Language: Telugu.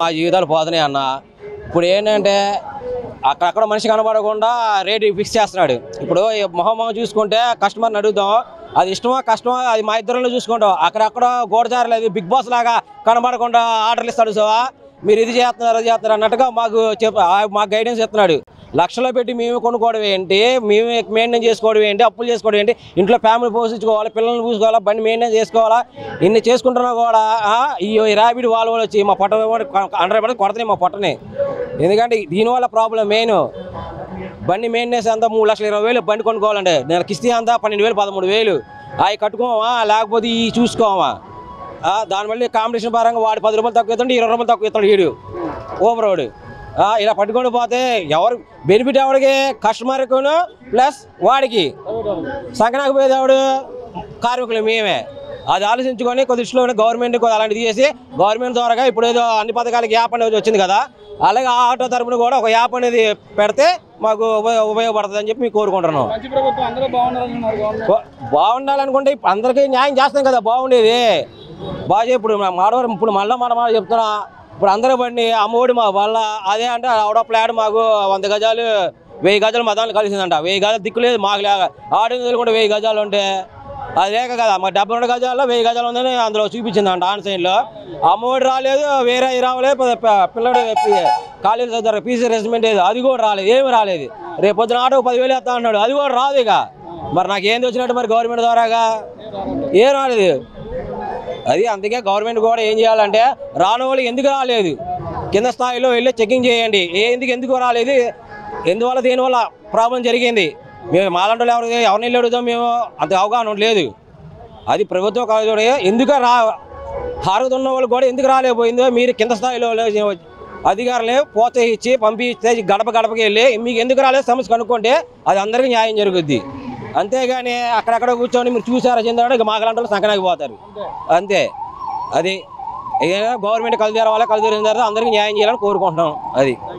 మా జీవితాలు పోతున్నాయి అన్న. ఇప్పుడు ఏంటంటే అక్కడక్కడ మనిషి కనబడకుండా రేటు ఫిక్స్ చేస్తున్నాడు. ఇప్పుడు మొహం చూసుకుంటే కస్టమర్ని అడుగుతాం, అది ఇష్టమా కష్టమా అది మా ఇద్దరిలో చూసుకుంటాం. అక్కడక్కడ గోడచారలేదు బిగ్ బాస్ లాగా కనబడకుండా ఆర్డర్లు ఇస్తాడు. సో మీరు ఇది చేస్తున్నారు అది చేస్తున్నారు అన్నట్టుగా మాకు గైడెన్స్ ఇస్తున్నాడు. లక్షల్లో పెట్టి మేము కొనుక్కోవడం ఏంటి, మేము మెయింటైన్ చేసుకోవడం ఏంటి, అప్పులు చేసుకోవడం ఏంటి, ఇంట్లో ఫ్యామిలీ పోషించుకోవాలి, పిల్లల్ని చూసుకోవాలా, బండి మెయింటైన్ చేసుకోవాలా, ఇన్ని చేసుకుంటున్నా కూడా ఈ ర్యాపిడ్ వాళ్ళు వచ్చి మా పొట్ట 100% కొడతాయి మా పొట్టని. ఎందుకంటే దీనివల్ల ప్రాబ్లం మెయిన్ బండి మెయింటెనెన్స్ అంతా 3,20,000 బండి కొనుక్కోవాలంటే నేను కిస్తీ అంతా 12,000 13,000 అవి కట్టుకోమా, లేకపోతే ఈ చూసుకోమా. దానివల్ల కాంపిటీషన్ పరంగా వాడు 10 రూపాయలు తక్కువ ఇస్తాడు, 20 రూపాయలు తక్కువ ఇస్తాడు వీడు ఓవర్ రోడ్. ఇలా పట్టుకొని పోతే ఎవరు బెనిఫిట్ ఎవరికి, కస్టమర్కును ప్లస్ వాడికి. సంకనాకు పోయేవాడు కార్మికులు మేమే. అది ఆలోచించుకొని కొద్ది దృష్టిలో గవర్నమెంట్ అలాంటిది చేసి గవర్నమెంట్ ద్వారా ఇప్పుడు ఏదో అన్ని పథకాలకి యాప్ అనేది వచ్చింది కదా, అలాగే ఆ ఆటో తరపున కూడా ఒక యాప్ అనేది పెడితే మాకు ఉపయోగపడుతుంది అని చెప్పి మేము కోరుకుంటున్నాం. బాగుండాలనుకుంటే అందరికీ న్యాయం చేస్తాం కదా, బాగుండేది బాగా. ఇప్పుడు మళ్ళీ చెప్తున్నా, ఇప్పుడు అందరూ బండి అమ్మఒడి మా వాళ్ళ అదే అంటే ఆవిడ ఫ్లాట్ మాకు 100 గజాలు 1000 గజాలు మా దాంట్లో కలిసిందంట. 1000 గజాలు దిక్కులేదు మాకు లేక, ఆడిన కూడా 1000 గజాలు ఉంటే అది లేక కదా మాకు 72 గజాల్లో 1000 గజాలు ఉందని అందులో చూపించిందంట ఆన్లైన్లో. అమ్మఒడి రాలేదు, వేరే రాలేదు, పిల్లడు కాలేజీ చదువుతారు పీసీ రెసిమెంట్ అది కూడా రాలేదు, ఏమి రాలేదు. రేపు పొద్దున ఆటో 10,000 వేస్తా అన్నాడు, అది కూడా రాదు. ఇక మరి నాకు ఏంది వచ్చినట్టు మరి గవర్నమెంట్ ద్వారాగా ఏం రాలేదు. అది అందుకే గవర్నమెంట్ కూడా ఏం చేయాలంటే రాని వాళ్ళు ఎందుకు రాలేదు కింద స్థాయిలో వెళ్ళి చెకింగ్ చేయండి, ఎందుకు రాలేదు, ఎందువల్ల దేనివల్ల ప్రాబ్లం జరిగింది. మేము మాలంటోళ్ళు ఎవరిని వెళ్ళి అడుగుతాం, మేము అంత అవగాహన లేదు. అది ప్రభుత్వం కాదు, ఎందుకు అర్హత ఉన్న వాళ్ళు కూడా ఎందుకు రాలేకపోయిందో మీరు కింద స్థాయిలో అధికారులే ప్రోత్సహించి పంపిస్తే గడప గడపకి వెళ్ళి మీకు ఎందుకు రాలేదు సమస్య కనుక్కుంటే అది అందరికీ న్యాయం జరుగుద్ది. అంతేగాని అక్కడక్కడ కూర్చొని మీరు చూసారా చెందాడు ఇక మాకలాంటి వాళ్ళు సంకనాకి పోతారు అంతే. అది ఏదైనా గవర్నమెంట్ కలిసి తెరవాలి, కలిసి తెరిచిన తర్వాత అందరికీ న్యాయం చేయాలని కోరుకుంటున్నాం. అది